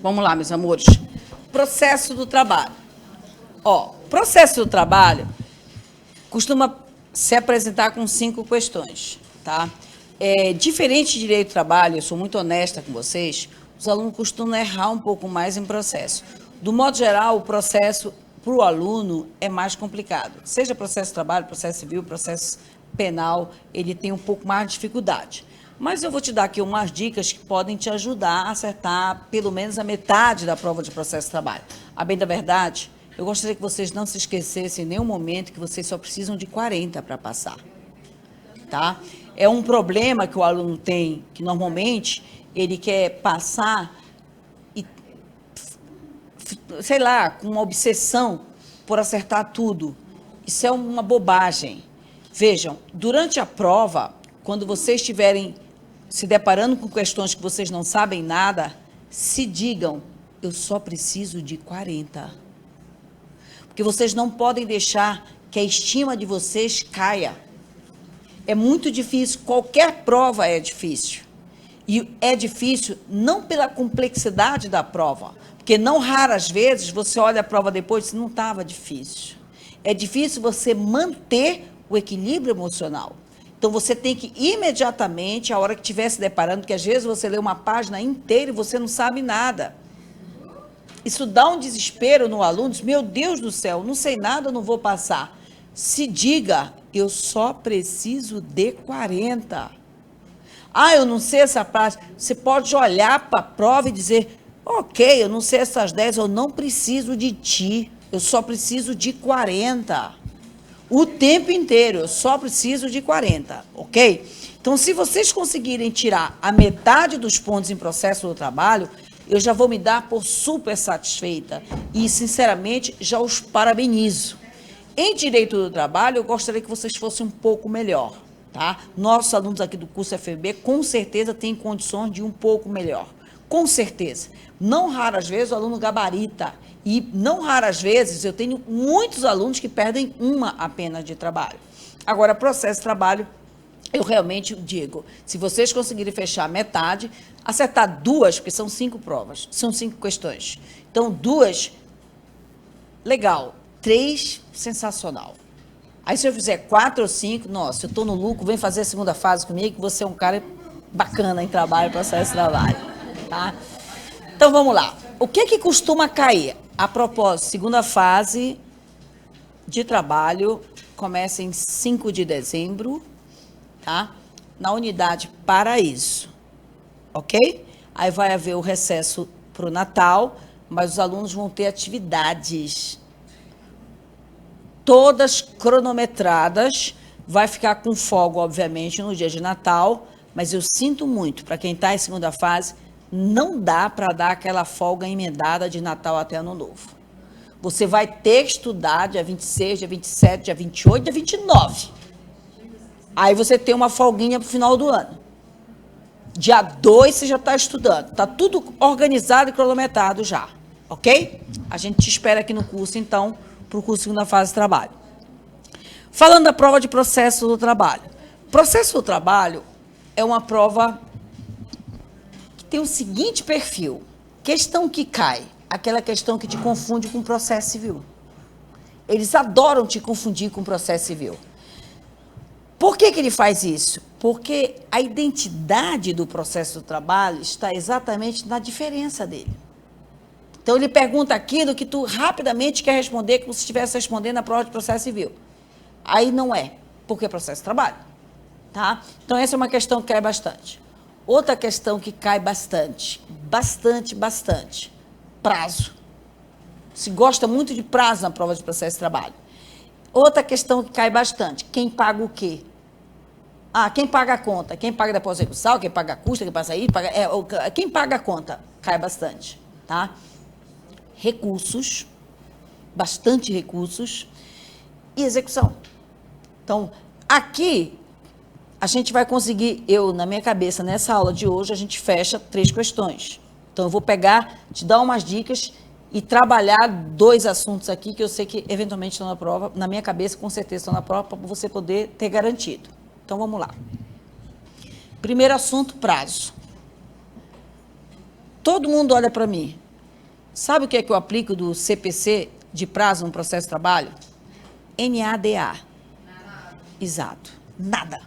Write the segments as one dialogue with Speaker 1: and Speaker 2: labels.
Speaker 1: Vamos lá, meus amores. Processo do trabalho. Ó, processo do trabalho costuma se apresentar com 5 questões, tá? Diferente de direito do trabalho, eu sou muito honesta com vocês, os alunos costumam errar um pouco mais em processo. Do modo geral, o processo para o aluno é mais complicado. Seja processo de trabalho, processo civil, processo penal, ele tem um pouco mais de dificuldade. Mas eu vou te dar aqui umas dicas que podem te ajudar a acertar pelo menos a metade da prova de processo de trabalho. A bem da verdade, eu gostaria que vocês não se esquecessem em nenhum momento que vocês só precisam de 40 para passar. Tá? É um problema que o aluno tem, que normalmente ele quer passar e, sei lá, com uma obsessão por acertar tudo. Isso é uma bobagem. Vejam, durante a prova, quando vocês estiverem se deparando com questões que vocês não sabem nada, se digam, eu só preciso de 40. Porque vocês não podem deixar que a estima de vocês caia. É muito difícil, qualquer prova é difícil. E é difícil não pela complexidade da prova, porque não raras vezes você olha a prova depois e diz, não estava difícil. É difícil você manter o equilíbrio emocional. Então, você tem que imediatamente, a hora que estiver se deparando, porque às vezes você lê uma página inteira e você não sabe nada. Isso dá um desespero no aluno, diz, meu Deus do céu, não sei nada, não vou passar. Se diga, eu só preciso de 40. Ah, eu não sei essa parte. Você pode olhar para a prova e dizer, ok, eu não sei essas 10, eu não preciso de ti, eu só preciso de 40. O tempo inteiro, eu só preciso de 40, ok? Então, se vocês conseguirem tirar a metade dos pontos em processo do trabalho, eu já vou me dar por super satisfeita e, sinceramente, já os parabenizo. Em direito do trabalho, eu gostaria que vocês fossem um pouco melhor, tá? Nossos alunos aqui do curso FEB, com certeza, têm condições de um pouco melhor. Com certeza. Não raras vezes o aluno gabarita. E não raras vezes eu tenho muitos alunos que perdem uma apenas de trabalho. Agora, processo de trabalho, eu realmente digo, se vocês conseguirem fechar metade, acertar 2, porque são 5 provas, são 5 questões. Então, 2, legal. 3, sensacional. Aí, se eu fizer 4 ou 5, nossa, eu estou no lucro, vem fazer a segunda fase comigo, que você é um cara bacana em trabalho, processo de trabalho. Tá? Então, vamos lá. O que costuma cair? A propósito, segunda fase de trabalho começa em 5 de dezembro, tá? Na unidade Paraíso, ok? Aí vai haver o recesso para o Natal, mas os alunos vão ter atividades todas cronometradas, vai ficar com folga, obviamente, no dia de Natal, mas eu sinto muito, para quem está em segunda fase, não dá para dar aquela folga emendada de Natal até Ano Novo. Você vai ter que estudar dia 26, dia 27, dia 28, dia 29. Aí você tem uma folguinha para o final do ano. Dia 2 você já está estudando. Está tudo organizado e cronometrado já, ok? A gente te espera aqui no curso, então, para o curso segunda fase de trabalho. Falando da prova de processo do trabalho. Processo do trabalho é uma prova tem o seguinte perfil, questão que cai, aquela questão que te confunde com processo civil. Eles adoram te confundir com processo civil. Por que ele faz isso? Porque a identidade do processo do trabalho está exatamente na diferença dele. Então, ele pergunta aquilo que tu rapidamente quer responder, como se estivesse respondendo na prova de processo civil. Aí não é, porque é processo de trabalho. Tá? Então, essa é uma questão que cai bastante. Outra questão que cai bastante, prazo. Se gosta muito de prazo na prova de processo de trabalho. Outra questão que cai bastante, quem paga o quê? Ah, quem paga a conta? Quem paga depósito recursal, quem paga a custa, quem passa aí, quem paga a conta? Cai bastante, tá? Recursos, bastante recursos e execução. Então, aqui a gente vai conseguir, na minha cabeça, nessa aula de hoje, a gente fecha 3 questões. Então, eu vou pegar, te dar umas dicas e trabalhar 2 assuntos aqui que eu sei que eventualmente estão na prova, na minha cabeça, com certeza estão na prova, para você poder ter garantido. Então, vamos lá. Primeiro assunto, prazo. Todo mundo olha para mim. Sabe o que é que eu aplico do CPC de prazo no processo de trabalho? NADA. Exato. Nada.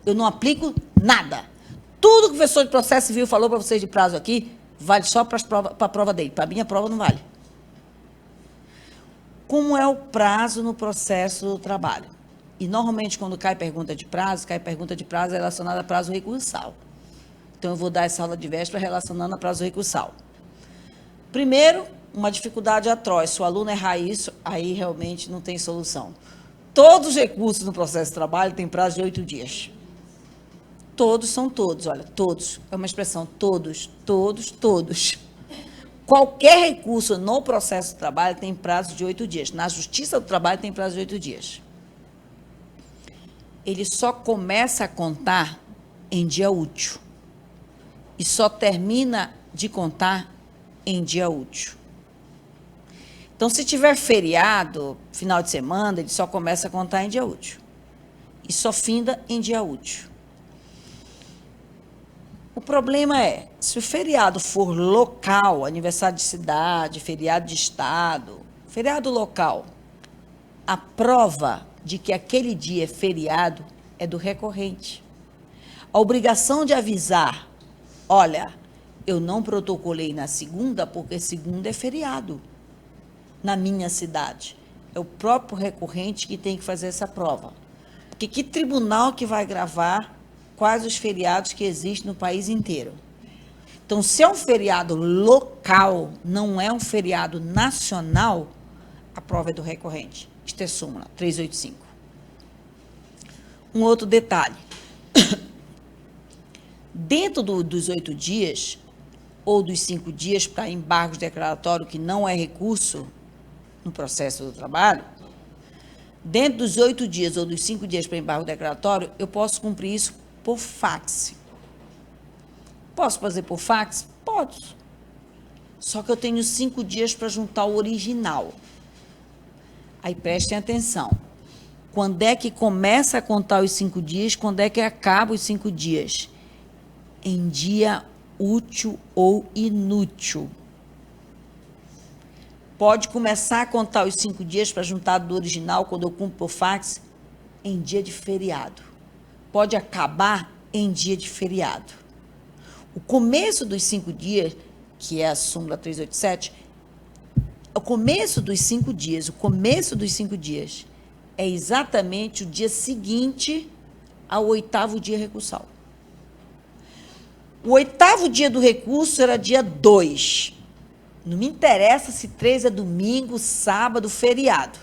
Speaker 1: Eu não aplico nada. Tudo que o professor de processo civil falou para vocês de prazo aqui, vale só para a prova dele. Para a minha prova não vale. Como é o prazo no processo do trabalho? E, normalmente, quando cai pergunta de prazo relacionada a prazo recursal. Então, eu vou dar essa aula de véspera relacionando a prazo recursal. Primeiro, uma dificuldade atroz. Se o aluno errar isso, aí realmente não tem solução. Todos os recursos no processo de trabalho têm prazo de 8 dias. Todos são todos, olha, todos. É uma expressão, todos, todos, todos. Qualquer recurso no processo de trabalho tem prazo de 8 dias. Na Justiça do Trabalho tem prazo de 8 dias. Ele só começa a contar em dia útil. E só termina de contar em dia útil. Então, se tiver feriado, final de semana, ele só começa a contar em dia útil. E só finda em dia útil. O problema é, se o feriado for local, aniversário de cidade, feriado de estado, feriado local, a prova de que aquele dia é feriado é do recorrente. A obrigação de avisar, olha, eu não protocolei na segunda porque segunda é feriado na minha cidade. É o próprio recorrente que tem que fazer essa prova. Porque que tribunal que vai gravar quais os feriados que existem no país inteiro? Então, se é um feriado local, não é um feriado nacional, a prova é do recorrente. Isto é súmula 385. Um outro detalhe. Dentro dos 8 dias, ou dos 5 dias para embargos declaratórios, que não é recurso no processo do trabalho, dentro dos 8 dias ou dos 5 dias para embargo declaratório, eu posso cumprir isso por fax. Posso fazer por fax? Posso. Só que eu tenho 5 dias para juntar o original. Aí prestem atenção. Quando é que começa a contar os 5 dias? Quando é que acaba os 5 dias? Em dia útil ou inútil. Pode começar a contar os 5 dias para juntar do original, quando eu cumpro por fax, em dia de feriado. Pode acabar em dia de feriado. O começo dos 5 dias, que é a súmula 387, o começo dos 5 dias é exatamente o dia seguinte ao 8º dia recursal. O 8º dia do recurso era dia 2. Não me interessa se 3 é domingo, sábado, feriado.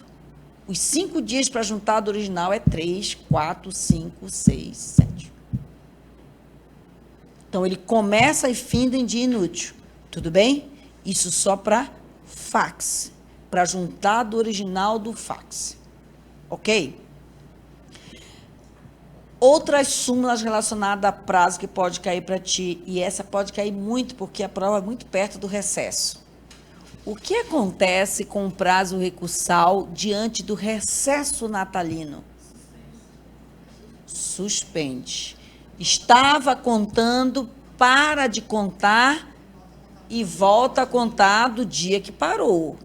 Speaker 1: Os 5 dias para juntar do original é 3, 4, 5, 6, 7. Então, ele começa e finda em dia inútil. Tudo bem? Isso só para fax. Para juntar do original do fax. Ok? Outras súmulas relacionadas a prazo que pode cair para ti. E essa pode cair muito, porque a prova é muito perto do recesso. O que acontece com o prazo recursal diante do recesso natalino? Suspende. Estava contando, para de contar e volta a contar do dia que parou.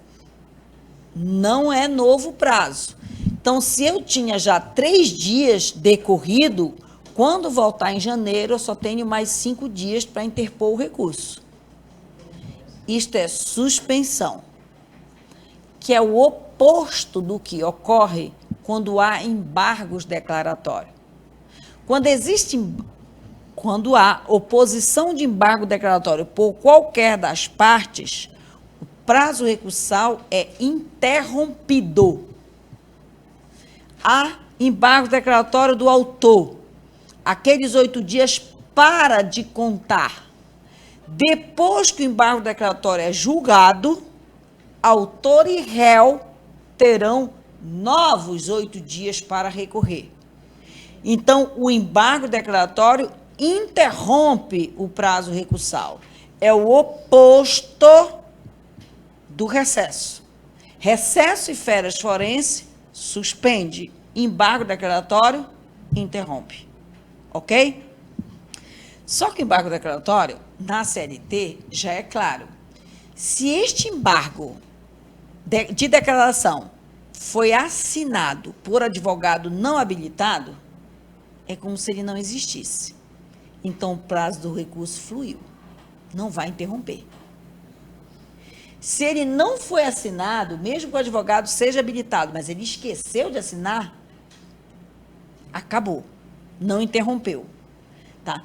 Speaker 1: Não é novo prazo. Então, se eu tinha já 3 dias decorrido, quando voltar em janeiro, eu só tenho mais 5 dias para interpor o recurso. Isto é suspensão, que é o oposto do que ocorre quando há embargos declaratórios. Quando há oposição de embargo declaratório por qualquer das partes, o prazo recursal é interrompido. Há embargo declaratório do autor. Aqueles 8 dias para de contar. Depois que o embargo declaratório é julgado, autor e réu terão novos 8 dias para recorrer. Então, o embargo declaratório interrompe o prazo recursal. É o oposto do recesso. Recesso e férias forense, suspende. Embargo declaratório, interrompe. Ok? Só que o embargo declaratório, na CLT, já é claro. Se este embargo de declaração foi assinado por advogado não habilitado, é como se ele não existisse. Então, o prazo do recurso fluiu. Não vai interromper. Se ele não foi assinado, mesmo que o advogado seja habilitado, mas ele esqueceu de assinar, acabou. Não interrompeu. Tá?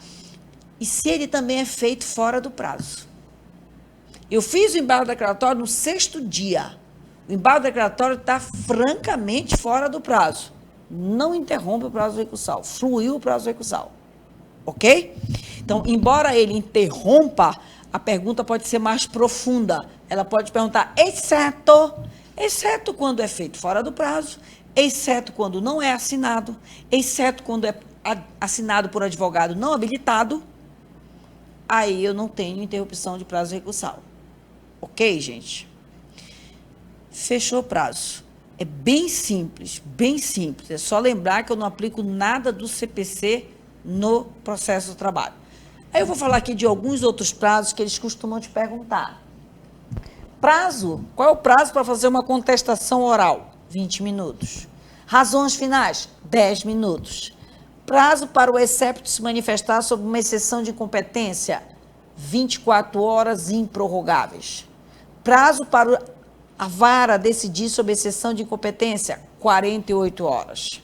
Speaker 1: E se ele também é feito fora do prazo? Eu fiz o embargo declaratório no 6º dia. O embargo declaratório está francamente fora do prazo. Não interrompe o prazo recursal. Fluiu o prazo recursal. Ok? Então, embora ele interrompa, a pergunta pode ser mais profunda. Ela pode perguntar, exceto quando é feito fora do prazo, exceto quando não é assinado, exceto quando é assinado por advogado não habilitado, aí eu não tenho interrupção de prazo recursal. Ok, gente? Fechou o prazo. É bem simples, bem simples. É só lembrar que eu não aplico nada do CPC no processo do trabalho. Aí eu vou falar aqui de alguns outros prazos que eles costumam te perguntar. Prazo, qual é o prazo para fazer uma contestação oral? 20 minutos. Razões finais? 10 minutos. Prazo para o excepto se manifestar sobre uma exceção de incompetência? 24 horas improrrogáveis. Prazo para a vara decidir sobre exceção de incompetência? 48 horas.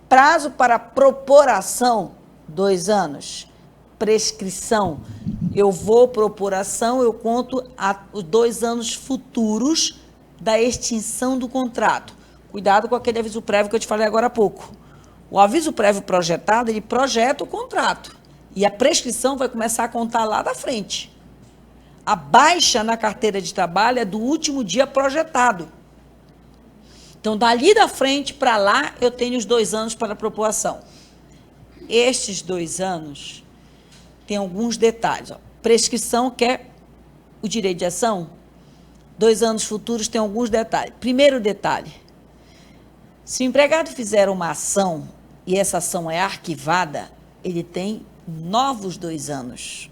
Speaker 1: Prazo para propor ação? 2 anos. Prescrição. Eu vou propor ação, eu conto os 2 anos futuros da extinção do contrato. Cuidado com aquele aviso prévio que eu te falei agora há pouco. O aviso prévio projetado, ele projeta o contrato. E a prescrição vai começar a contar lá da frente. A baixa na carteira de trabalho é do último dia projetado. Então, dali da frente para lá, eu tenho os 2 anos para propor ação. Estes 2 anos tem alguns detalhes. Prescrição, que é o direito de ação. 2 anos futuros tem alguns detalhes. Primeiro detalhe. Se o empregado fizer uma ação e essa ação é arquivada, ele tem novos 2 anos.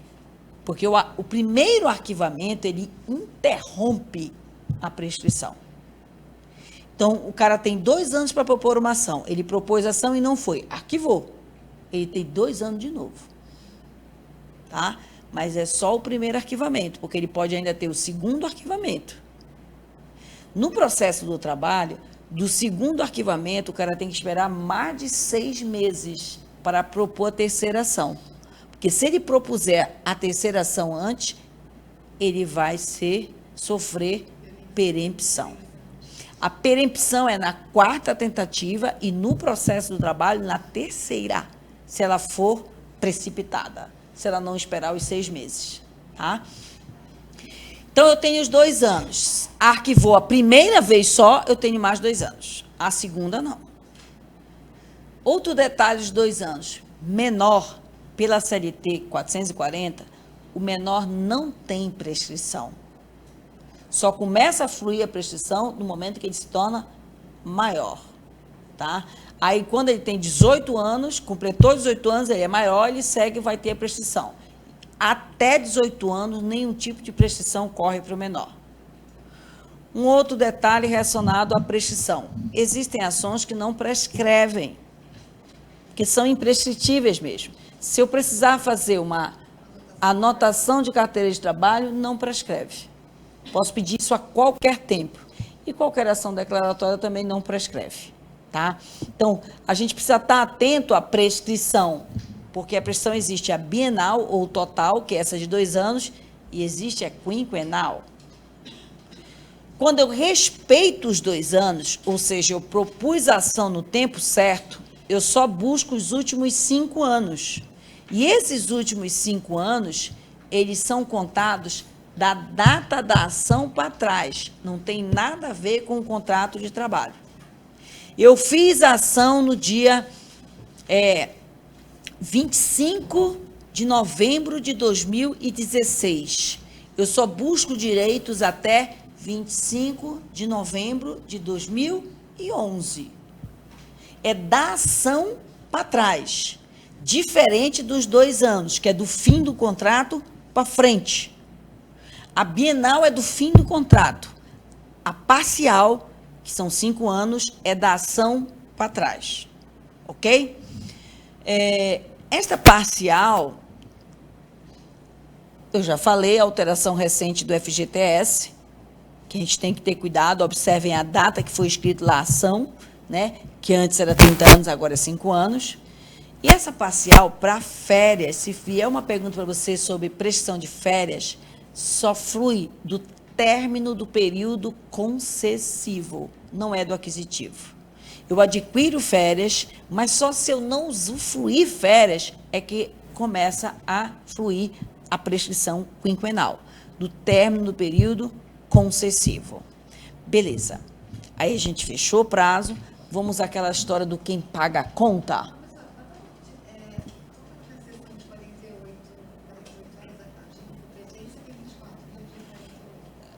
Speaker 1: Porque o primeiro arquivamento, ele interrompe a prescrição. Então, o cara tem 2 anos para propor uma ação. Ele propôs a ação e não foi. Arquivou. Ele tem 2 anos de novo. Tá? Mas é só o primeiro arquivamento, porque ele pode ainda ter o segundo arquivamento. No processo do trabalho, do segundo arquivamento, o cara tem que esperar mais de 6 meses para propor a terceira ação. Porque se ele propuser a terceira ação antes, ele vai sofrer perempção. A perempção é na 4ª tentativa e no processo do trabalho na 3ª, se ela for precipitada, se ela não esperar os 6 meses. Tá? Então, eu tenho os 2 anos. Arquivou a primeira vez só, eu tenho mais 2 anos. A segunda, não. Outro detalhe dos 2 anos. Menor, pela CLT 440, o menor não tem prescrição. Só começa a fluir a prescrição no momento que ele se torna maior. Tá? Aí, quando ele tem 18 anos, completou 18 anos, ele é maior, ele segue e vai ter a prescrição. Até 18 anos, nenhum tipo de prescrição corre para o menor. Um outro detalhe relacionado à prescrição. Existem ações que não prescrevem, que são imprescritíveis mesmo. Se eu precisar fazer uma anotação de carteira de trabalho, não prescreve. Posso pedir isso a qualquer tempo. E qualquer ação declaratória também não prescreve. Tá? Então, a gente precisa estar atento à prescrição, porque a prescrição existe a bienal ou total, que é essa de 2 anos, e existe a quinquenal. Quando eu respeito os 2 anos, ou seja, eu propus a ação no tempo certo, eu só busco os últimos 5 anos. E esses últimos 5 anos, eles são contados da data da ação para trás. Não tem nada a ver com o contrato de trabalho. Eu fiz a ação no dia 25 de novembro de 2016. Eu só busco direitos até 25 de novembro de 2011. É da ação para trás. Diferente dos 2 anos, que é do fim do contrato para frente. A bienal é do fim do contrato. A parcial, que são 5 anos, é da ação para trás. Ok? Esta parcial, eu já falei, a alteração recente do FGTS, que a gente tem que ter cuidado, observem a data que foi escrito lá a ação, né? Que antes era 30 anos, agora é 5 anos. E essa parcial para férias, se vier uma pergunta para você sobre prestação de férias, só flui do término do período concessivo, não é do aquisitivo. Eu adquiro férias, mas só se eu não usufruir férias é que começa a fluir a prescrição quinquenal, do término do período concessivo. Beleza. Aí a gente fechou o prazo, vamos àquela história do quem paga a conta.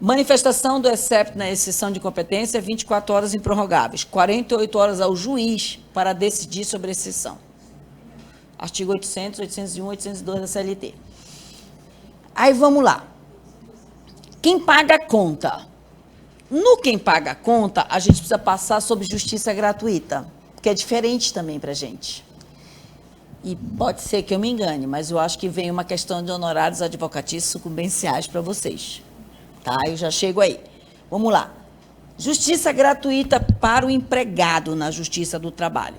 Speaker 1: Manifestação do excepto na exceção de competência, 24 horas improrrogáveis, 48 horas ao juiz para decidir sobre a exceção. Artigo 800, 801, 802 da CLT. Aí vamos lá. Quem paga a conta? No quem paga a conta, a gente precisa passar sobre justiça gratuita, que é diferente também para a gente. E pode ser que eu me engane, mas eu acho que vem uma questão de honorários advocatícios sucumbenciais para vocês. Tá, eu já chego aí. Vamos lá. Justiça gratuita para o empregado na Justiça do Trabalho.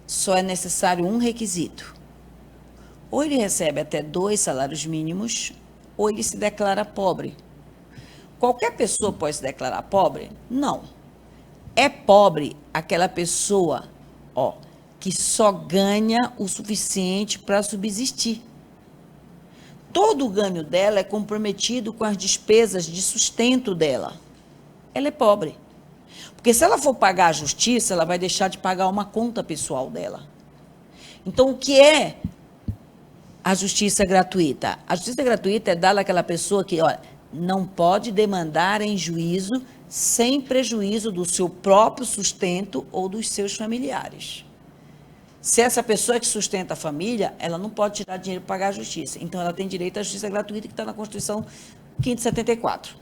Speaker 1: Só é necessário um requisito. Ou ele recebe até 2 salários mínimos, ou ele se declara pobre. Qualquer pessoa pode se declarar pobre? Não. É pobre aquela pessoa, que só ganha o suficiente para subsistir. Todo o ganho dela é comprometido com as despesas de sustento dela. Ela é pobre. Porque se ela for pagar a justiça, ela vai deixar de pagar uma conta pessoal dela. Então, o que é a justiça gratuita? A justiça gratuita é dada àquela pessoa que, não pode demandar em juízo sem prejuízo do seu próprio sustento ou dos seus familiares. Se essa pessoa que sustenta a família, ela não pode tirar dinheiro para pagar a justiça. Então, ela tem direito à justiça gratuita, que está na Constituição 574.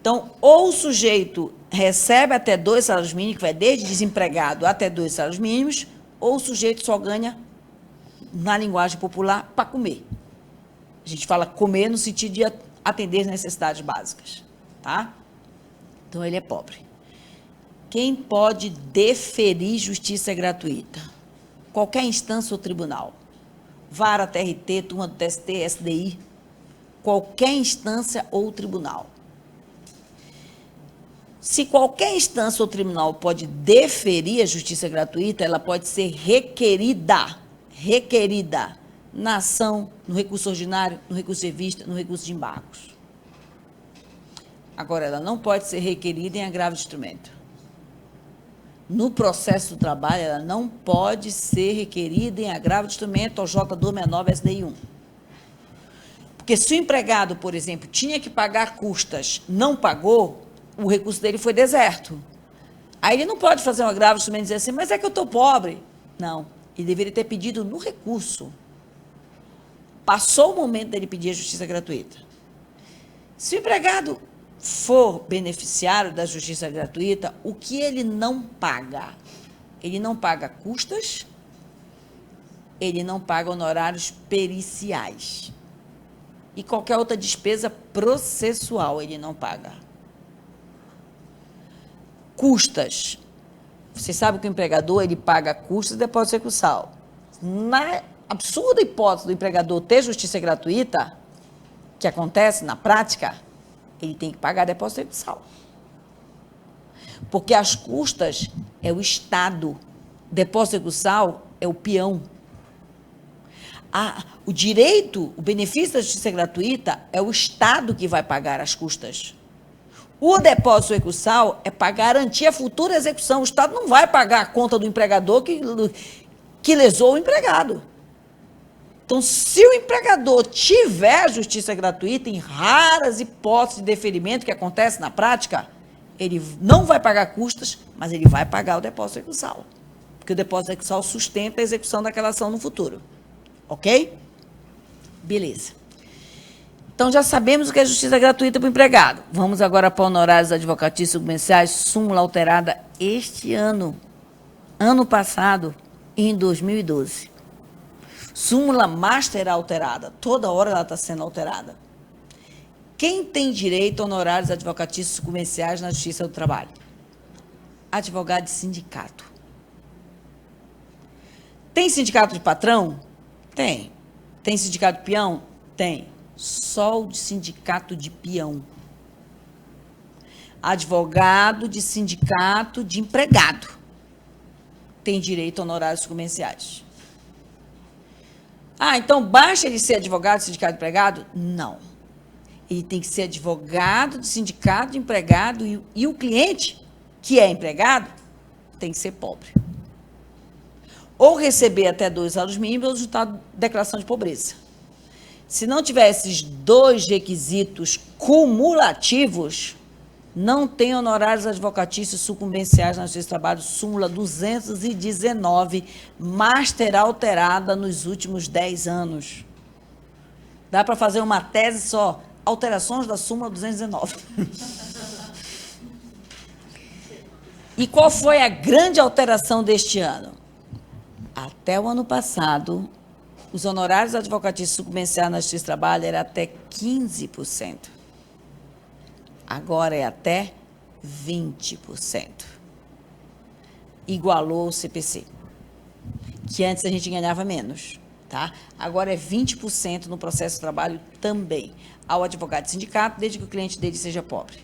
Speaker 1: Então, ou o sujeito recebe até 2 salários mínimos, que vai desde desempregado até 2 salários mínimos, ou o sujeito só ganha, na linguagem popular, para comer. A gente fala comer no sentido de atender as necessidades básicas. Tá? Então, ele é pobre. Quem pode deferir justiça gratuita? Qualquer instância ou tribunal, vara, TRT, turma do TST, SDI, qualquer instância ou tribunal. Se qualquer instância ou tribunal pode deferir a justiça gratuita, ela pode ser requerida na ação, no recurso ordinário, no recurso de vista, no recurso de embargos. Agora, ela não pode ser requerida em agravo de instrumento. No processo do trabalho, ela não pode ser requerida em agravo de instrumento ao J269 SDI 1. Porque se o empregado, por exemplo, tinha que pagar custas, não pagou, o recurso dele foi deserto. Aí ele não pode fazer um agravo de instrumento e dizer assim, mas é que eu estou pobre. Não, ele deveria ter pedido no recurso. Passou o momento dele pedir a justiça gratuita. Se o empregado for beneficiário da justiça gratuita, o que ele não paga? Ele não paga custas, ele não paga honorários periciais. E qualquer outra despesa processual ele não paga. Custas. Você sabe que o empregador ele paga custas e depósito recursal. Na absurda hipótese do empregador ter justiça gratuita, que acontece na prática, ele tem que pagar depósito recursal. Porque as custas é o Estado, depósito recursal é o peão. O direito, o benefício da justiça gratuita é o Estado que vai pagar as custas. O depósito recursal é para garantir a futura execução. O Estado não vai pagar a conta do empregador que lesou o empregado. Então, se o empregador tiver justiça gratuita, em raras hipóteses de deferimento que acontece na prática, ele não vai pagar custas, mas ele vai pagar o depósito recursal. Porque o depósito recursal sustenta a execução daquela ação no futuro. Ok? Beleza. Então, já sabemos o que é justiça gratuita para o empregado. Vamos agora para honorários advocatícios comerciais, súmula alterada este ano. Ano passado, em 2012. Súmula master alterada. Toda hora ela está sendo alterada. Quem tem direito a honorários advocatícios comerciais na Justiça do Trabalho? Advogado de sindicato. Tem sindicato de patrão? Tem. Tem sindicato de peão? Tem. Só o de sindicato de peão. Advogado de sindicato de empregado tem direito a honorários comerciais. Ah, então basta ele ser advogado de sindicato de empregado? Não. Ele tem que ser advogado de sindicato de empregado e o cliente, que é empregado, tem que ser pobre. Ou receber até 2 salários mínimos ou juntar declaração de pobreza. Se não tiver esses 2 requisitos cumulativos, não tem honorários advocatícios sucumbenciais na Justiça do Trabalho, súmula 219, master alterada nos últimos 10 anos. Dá para fazer uma tese só, alterações da súmula 219. E qual foi a grande alteração deste ano? Até o ano passado, os honorários advocatícios sucumbenciais na Justiça do Trabalho eram até 15%. Agora é até 20%. Igualou o CPC, que antes a gente ganhava menos, tá? Agora é 20% no processo de trabalho também, ao advogado de sindicato, desde que o cliente dele seja pobre.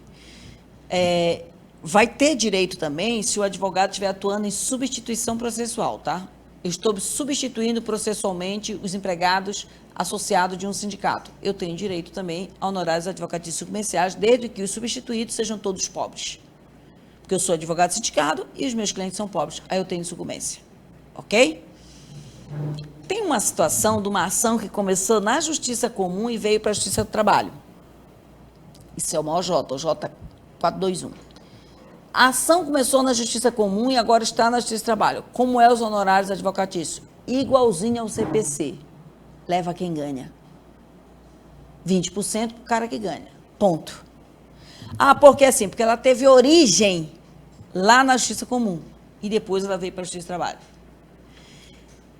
Speaker 1: Vai ter direito também se o advogado estiver atuando em substituição processual, tá? Eu estou substituindo processualmente os empregados associados de um sindicato. Eu tenho direito também a honorários advocatícios comerciais, desde que os substituídos sejam todos pobres. Porque eu sou advogado de sindicato e os meus clientes são pobres. Aí eu tenho sucumbência. Ok? Tem uma situação de uma ação que começou na Justiça Comum e veio para a Justiça do Trabalho. Isso é o OJ 421. A ação começou na Justiça Comum e agora está na Justiça do Trabalho. Como é os honorários advocatícios? Igualzinho ao CPC. Leva quem ganha. 20% para o cara que ganha. Ponto. Ah, por que assim? Porque ela teve origem lá na Justiça Comum e depois ela veio para a Justiça do Trabalho.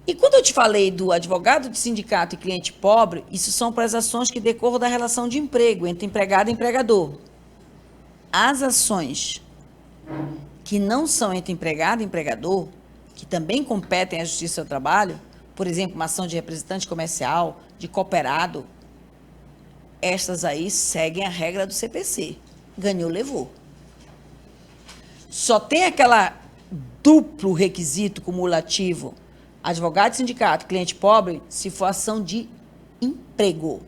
Speaker 1: E quando eu te falei do advogado de sindicato e cliente pobre, isso são para as ações que decorram da relação de emprego entre empregado e empregador. As ações que não são entre empregado e empregador, que também competem à Justiça do Trabalho, por exemplo, uma ação de representante comercial, de cooperado, estas aí seguem a regra do CPC. Ganhou, levou. Só tem aquela duplo requisito cumulativo, advogado de sindicato, cliente pobre, se for ação de emprego,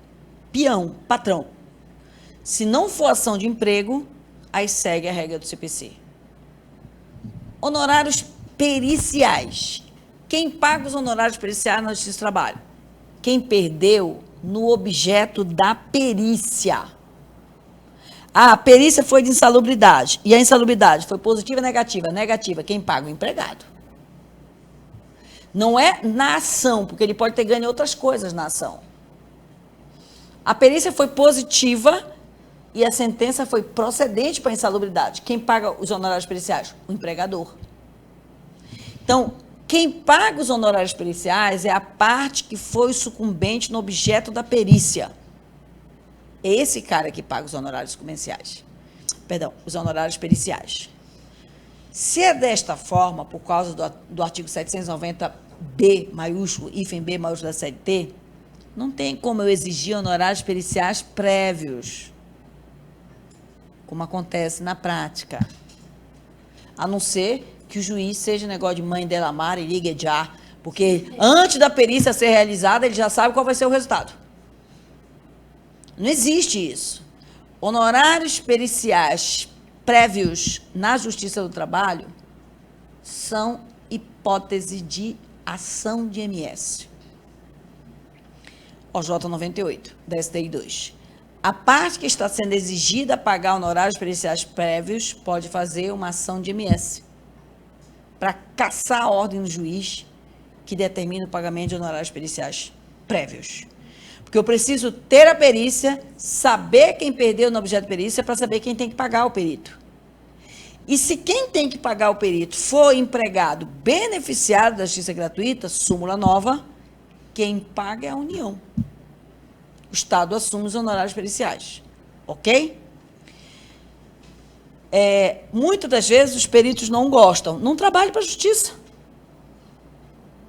Speaker 1: peão, patrão. Se não for ação de emprego, aí segue a regra do CPC. Honorários periciais. Quem paga os honorários periciais na Justiça do Trabalho? Quem perdeu no objeto da perícia. A perícia foi de insalubridade. E a insalubridade foi positiva ou negativa? Negativa. Quem paga? O empregado. Não é na ação, porque ele pode ter ganho outras coisas na ação. A perícia foi positiva e a sentença foi procedente para a insalubridade. Quem paga os honorários periciais? O empregador. Então, quem paga os honorários periciais é a parte que foi sucumbente no objeto da perícia. É esse cara que paga os honorários comerciais. Perdão, os honorários periciais. Se é desta forma, por causa do artigo 790B maiúsculo, hífen B maiúsculo da CLT, não tem como eu exigir honorários periciais prévios, como acontece na prática. A não ser que o juiz seja negócio de mãe dela amar e ligue já, porque antes da perícia ser realizada, ele já sabe qual vai ser o resultado. Não existe isso. Honorários periciais prévios na Justiça do Trabalho são hipótese de ação de MS. OJ 98, da STI 2. A parte que está sendo exigida a pagar honorários periciais prévios pode fazer uma ação de MS para cassar a ordem do juiz que determina o pagamento de honorários periciais prévios. Porque eu preciso ter a perícia, saber quem perdeu no objeto de perícia para saber quem tem que pagar o perito. E se quem tem que pagar o perito for empregado beneficiário da justiça gratuita, súmula nova, quem paga é a União. O Estado assume os honorários periciais. Ok? Muitas das vezes os peritos não gostam. Não trabalhe para a justiça.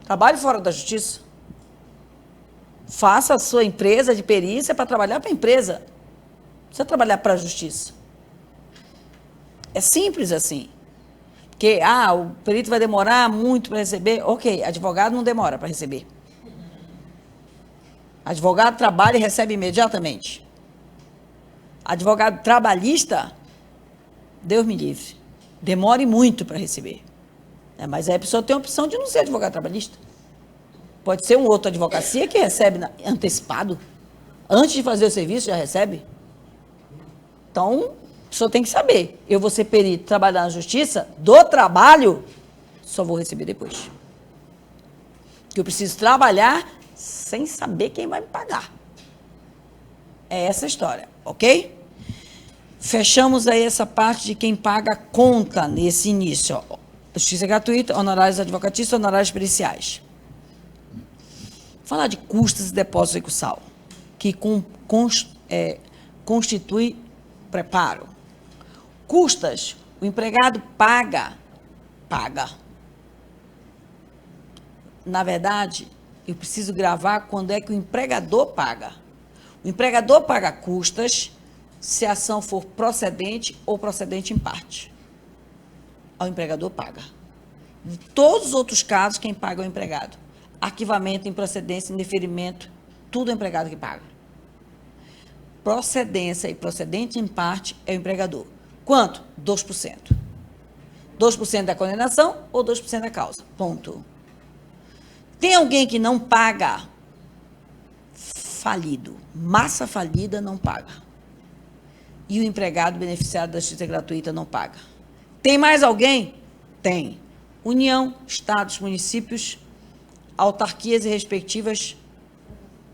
Speaker 1: Trabalhe fora da justiça. Faça a sua empresa de perícia para trabalhar para a empresa. Não precisa trabalhar para a justiça. É simples assim. Porque, o perito vai demorar muito para receber. Ok, advogado não demora para receber. Advogado trabalha e recebe imediatamente. Advogado trabalhista, Deus me livre, demore muito para receber. Mas aí a pessoa tem a opção de não ser advogado trabalhista. Pode ser um outro advocacia que recebe antecipado. Antes de fazer o serviço, já recebe. Então, a pessoa tem que saber. Eu vou ser perito, trabalhar na justiça, do trabalho, só vou receber depois. Porque eu preciso trabalhar sem saber quem vai me pagar. É essa a história, ok? Fechamos aí essa parte de quem paga a conta nesse início. Ó. Justiça gratuita, honorários advocatícios, honorários periciais. Falar de custas e depósito recursal, que constitui preparo. Custas, o empregado paga. Na verdade, eu preciso gravar quando é que o empregador paga. O empregador paga custas se a ação for procedente ou procedente em parte. O empregador paga. Em todos os outros casos, quem paga é o empregado. Arquivamento, improcedência, indeferimento, tudo é o empregado que paga. Procedência e procedente em parte é o empregador. Quanto? 2%. 2% da condenação ou 2% da causa. Ponto. Tem alguém que não paga? Falido. Massa falida não paga. E o empregado beneficiário da justiça gratuita não paga. Tem mais alguém? Tem. União, estados, municípios, autarquias e respectivas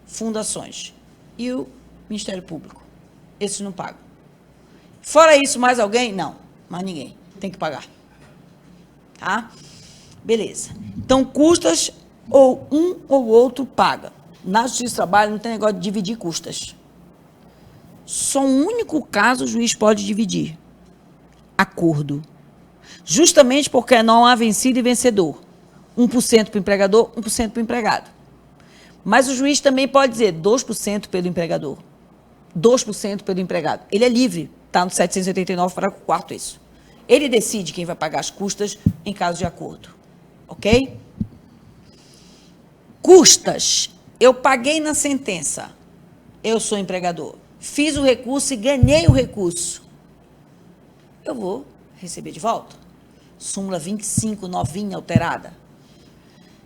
Speaker 1: fundações. E o Ministério Público. Esses não pagam. Fora isso, mais alguém? Não. Mais ninguém. Tem que pagar. Tá? Beleza. Então, custas, ou um ou outro paga. Na Justiça do Trabalho não tem negócio de dividir custas. Só um único caso o juiz pode dividir. Acordo. Justamente porque não há vencido e vencedor. 1% para o empregador, 1% para o empregado. Mas o juiz também pode dizer 2% pelo empregador, 2% pelo empregado. Ele é livre, está no 789, parágrafo 4º isso. Ele decide quem vai pagar as custas em caso de acordo. Ok? Custas. Eu paguei na sentença. Eu sou empregador. Fiz o recurso e ganhei o recurso. Eu vou receber de volta. Súmula 25, novinha, alterada.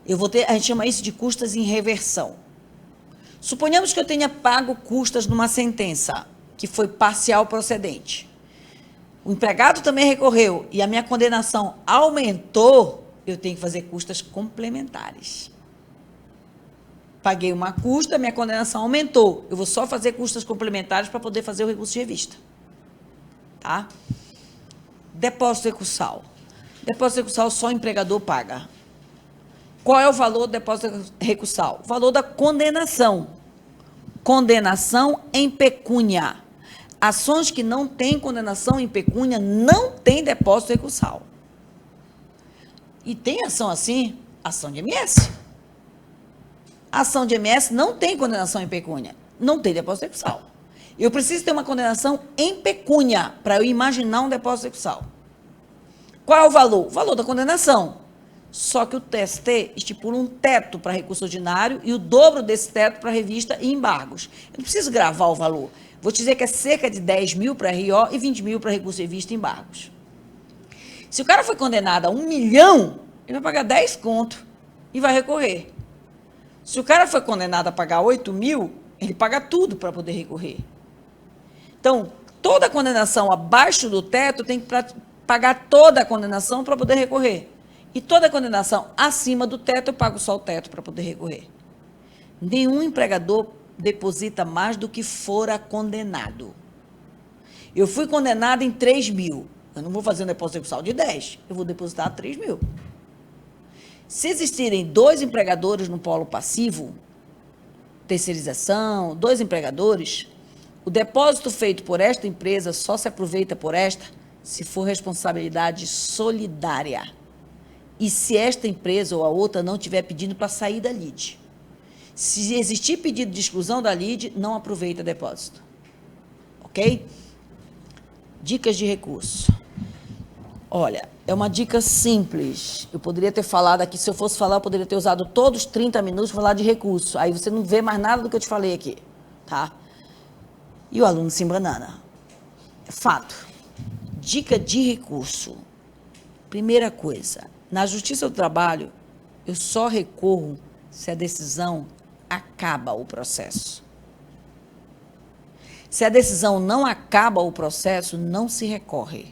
Speaker 1: Eu vou ter, a gente chama isso de custas em reversão. Suponhamos que eu tenha pago custas numa sentença, que foi parcial procedente. O empregado também recorreu e a minha condenação aumentou, eu tenho que fazer custas complementares. Paguei uma custa, minha condenação aumentou. Eu vou só fazer custas complementares para poder fazer o recurso de revista. Tá? Depósito recursal. Depósito recursal só o empregador paga. Qual é o valor do depósito recursal? O valor da condenação. Condenação em pecúnia. Ações que não têm condenação em pecúnia não têm depósito recursal. E tem ação assim? Ação de MS. Ação de MS não tem condenação em pecúnia. Não tem depósito recursal. Eu preciso ter uma condenação em pecúnia para eu imaginar um depósito recursal. Qual é o valor? O valor da condenação. Só que o TST estipula um teto para recurso ordinário e o dobro desse teto para revista e embargos. Eu não preciso gravar o valor. Vou te dizer que é cerca de 10 mil para RO e 20 mil para recurso de revista e embargos. Se o cara foi condenado a 1 milhão, ele vai pagar 10 conto e vai recorrer. Se o cara foi condenado a pagar 8 mil, ele paga tudo para poder recorrer. Então, toda condenação abaixo do teto tem que pagar toda a condenação para poder recorrer. E toda condenação acima do teto, eu pago só o teto para poder recorrer. Nenhum empregador deposita mais do que fora condenado. Eu fui condenado em 3 mil. Eu não vou fazer um depósito recursal de 10. Eu vou depositar 3 mil. Se existirem 2 empregadores no polo passivo, terceirização, 2 empregadores, o depósito feito por esta empresa só se aproveita por esta se for responsabilidade solidária. E se esta empresa ou a outra não tiver pedindo para sair da lide. Se existir pedido de exclusão da lide, não aproveita depósito. Ok? Dicas de recurso. Olha, é uma dica simples. Eu poderia ter falado aqui, se eu fosse falar, eu poderia ter usado todos os 30 minutos para falar de recurso. Aí você não vê mais nada do que eu te falei aqui, tá? E o aluno se embanana. É fato. Dica de recurso. Primeira coisa, na Justiça do Trabalho, eu só recorro se a decisão acaba o processo. Se a decisão não acaba o processo, não se recorre.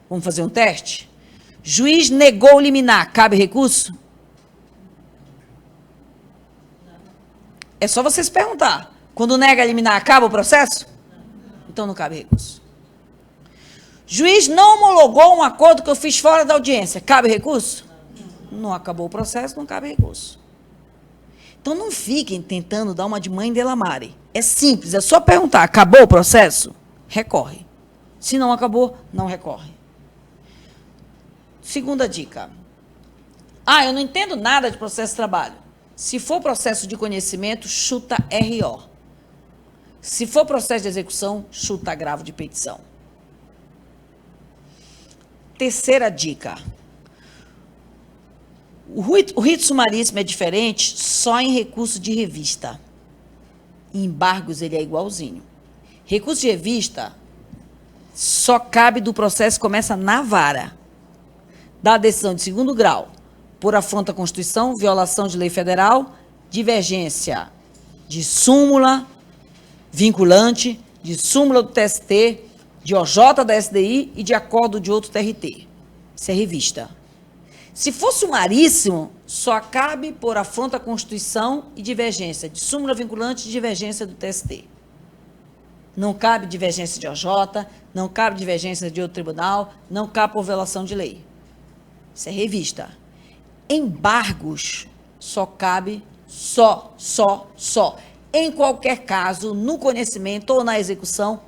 Speaker 1: Vamos fazer um teste? Juiz negou liminar, cabe recurso? É só você se perguntar. Quando nega liminar, acaba o processo? Então não cabe recurso. Juiz não homologou um acordo que eu fiz fora da audiência, cabe recurso? Não acabou o processo, não cabe recurso. Então não fiquem tentando dar uma de mãe de Lamare. É simples, é só perguntar, acabou o processo? Recorre. Se não acabou, não recorre. Segunda dica. Eu não entendo nada de processo de trabalho. Se for processo de conhecimento, chuta RO. Se for processo de execução, chuta agravo de petição. Terceira dica. O rito sumaríssimo é diferente só em recurso de revista. Em embargos, ele é igualzinho. Recurso de revista só cabe do processo que começa na vara. Da decisão de segundo grau, por afronta à Constituição, violação de lei federal, divergência de súmula vinculante, de súmula do TST, de OJ da SDI e de acordo de outro TRT. Isso é revista. Se for sumaríssimo, só cabe por afronta à Constituição e divergência de súmula vinculante e divergência do TST. Não cabe divergência de OJ, não cabe divergência de outro tribunal, não cabe por violação de lei. Isso é revista. Embargos só cabe, em qualquer caso, no conhecimento ou na execução,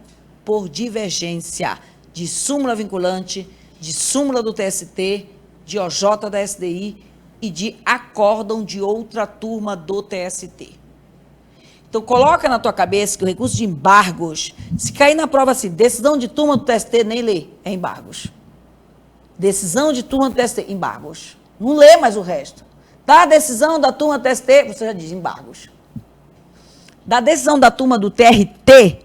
Speaker 1: por divergência de súmula vinculante, de súmula do TST, de OJ da SDI e de acórdão de outra turma do TST. Então, coloca na tua cabeça que o recurso de embargos, se cair na prova assim, decisão de turma do TST, nem lê, é embargos. Decisão de turma do TST, embargos. Não lê mais o resto. Da decisão da turma do TST, você já diz embargos. Da decisão da turma do TRT,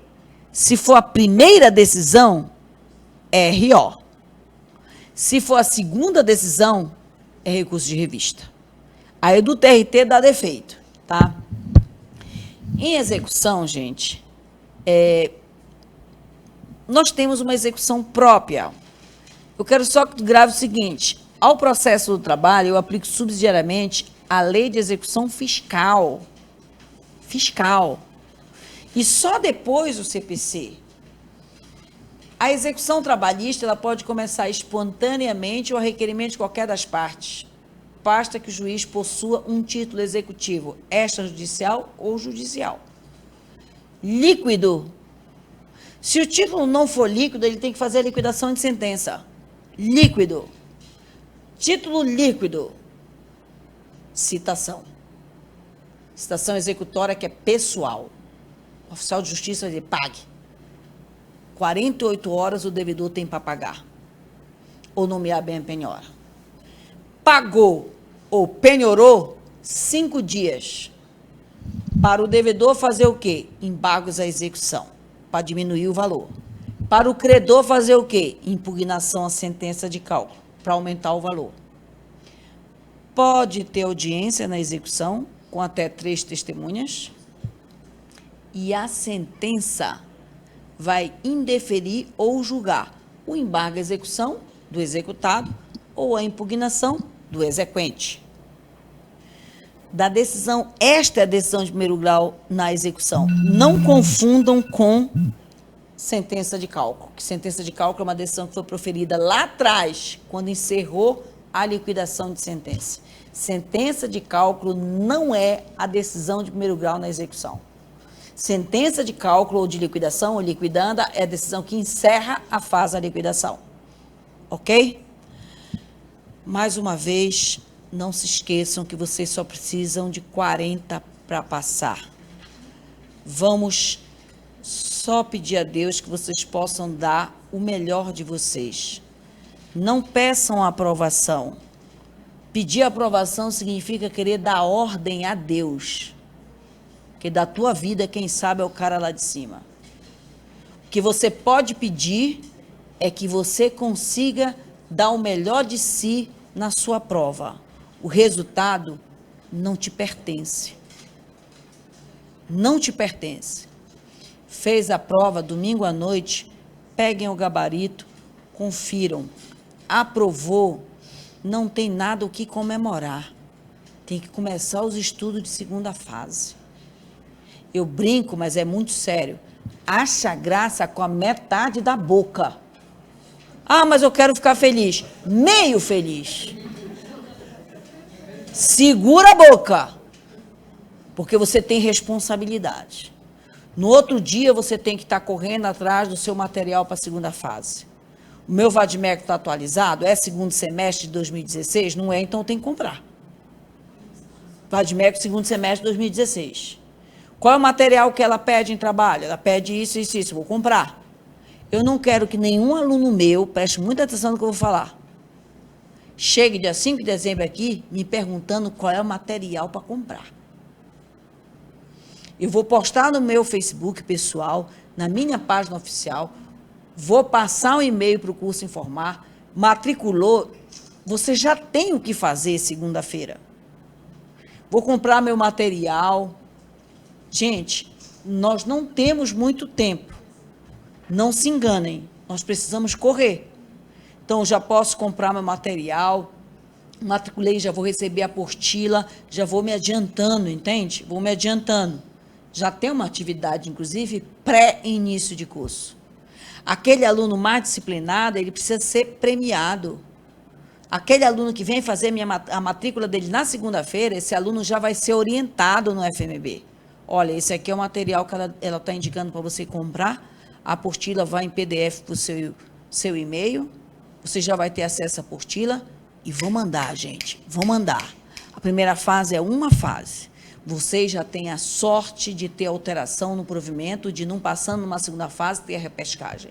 Speaker 1: se for a primeira decisão, é RO. Se for a segunda decisão, é recurso de revista. Aí do TRT dá defeito, tá? Em execução, gente, nós temos uma execução própria. Eu quero só que tu grave o seguinte: ao processo do trabalho, eu aplico subsidiariamente a lei de execução fiscal. E só depois o CPC. A execução trabalhista ela pode começar espontaneamente ou a requerimento de qualquer das partes. Basta que o juiz possua um título executivo extrajudicial ou judicial. Líquido. Se o título não for líquido, ele tem que fazer a liquidação de sentença. Líquido. Título líquido. Citação. Citação executória que é pessoal. O oficial de justiça ele pague. 48 horas o devedor tem para pagar. Ou nomear bem a penhora. Pagou ou penhorou, 5 dias. Para o devedor fazer o quê? Embargos à execução, para diminuir o valor. Para o credor fazer o quê? Impugnação à sentença de cálculo, para aumentar o valor. Pode ter audiência na execução, com até 3 testemunhas, e a sentença vai indeferir ou julgar o embargo à execução do executado ou a impugnação do exequente. da decisão, esta é a decisão de primeiro grau na execução. Não confundam com sentença de cálculo, que sentença de cálculo é uma decisão que foi proferida lá atrás, quando encerrou a liquidação de sentença. Sentença de cálculo não é a decisão de primeiro grau na execução. Sentença de cálculo ou de liquidação, ou liquidanda, é a decisão que encerra a fase da liquidação. Ok? Mais uma vez, não se esqueçam que vocês só precisam de 40 para passar. Vamos só pedir a Deus que vocês possam dar o melhor de vocês. Não peçam a aprovação. Pedir aprovação significa querer dar ordem a Deus. Porque da tua vida, quem sabe é o cara lá de cima. O que você pode pedir é que você consiga dar o melhor de si na sua prova. O resultado não te pertence. Não te pertence. Fez a prova domingo à noite, peguem o gabarito, confiram. Aprovou, não tem nada o que comemorar. Tem que começar os estudos de segunda fase. Eu brinco, mas é muito sério. Acha graça com a metade da boca. Ah, mas eu quero ficar feliz. Meio feliz. Segura a boca, porque você tem responsabilidade. No outro dia, você tem que estar correndo atrás do seu material para a segunda fase. O meu Vadimeco está atualizado? É segundo semestre de 2016? Não é, então tem que comprar. Vadimeco, segundo semestre de 2016. Qual é o material que ela pede em trabalho? Ela pede isso, isso, isso. Vou comprar. Eu não quero que nenhum aluno meu, preste muita atenção no que eu vou falar, chegue dia 5 de dezembro aqui me perguntando qual é o material para comprar. Eu vou postar no meu Facebook pessoal, na minha página oficial, vou passar um e-mail para o curso informar, matriculou, você já tem o que fazer segunda-feira. Vou comprar meu material. Gente, nós não temos muito tempo. Não se enganem, nós precisamos correr. Então, já posso comprar meu material, matriculei, já vou receber a apostila, já vou me adiantando, entende? Vou me adiantando. Já tem uma atividade, inclusive, pré-início de curso. Aquele aluno mais disciplinado, ele precisa ser premiado. Aquele aluno que vem fazer a matrícula dele na segunda-feira, esse aluno já vai ser orientado no FMB. Olha, esse aqui é o material que ela está indicando para você comprar, a apostila vai em PDF para o seu e-mail, você já vai ter acesso à apostila e vou mandar, gente, vou mandar. A primeira fase é uma fase. Vocês já têm a sorte de ter alteração no provimento, de não passando numa segunda fase ter a repescagem.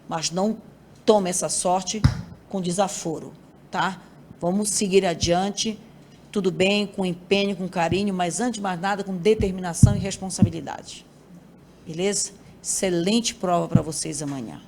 Speaker 1: Mas não tome essa sorte com desaforo, tá? Vamos seguir adiante, tudo bem, com empenho, com carinho, mas antes de mais nada, com determinação e responsabilidade. Beleza? Excelente prova para vocês amanhã.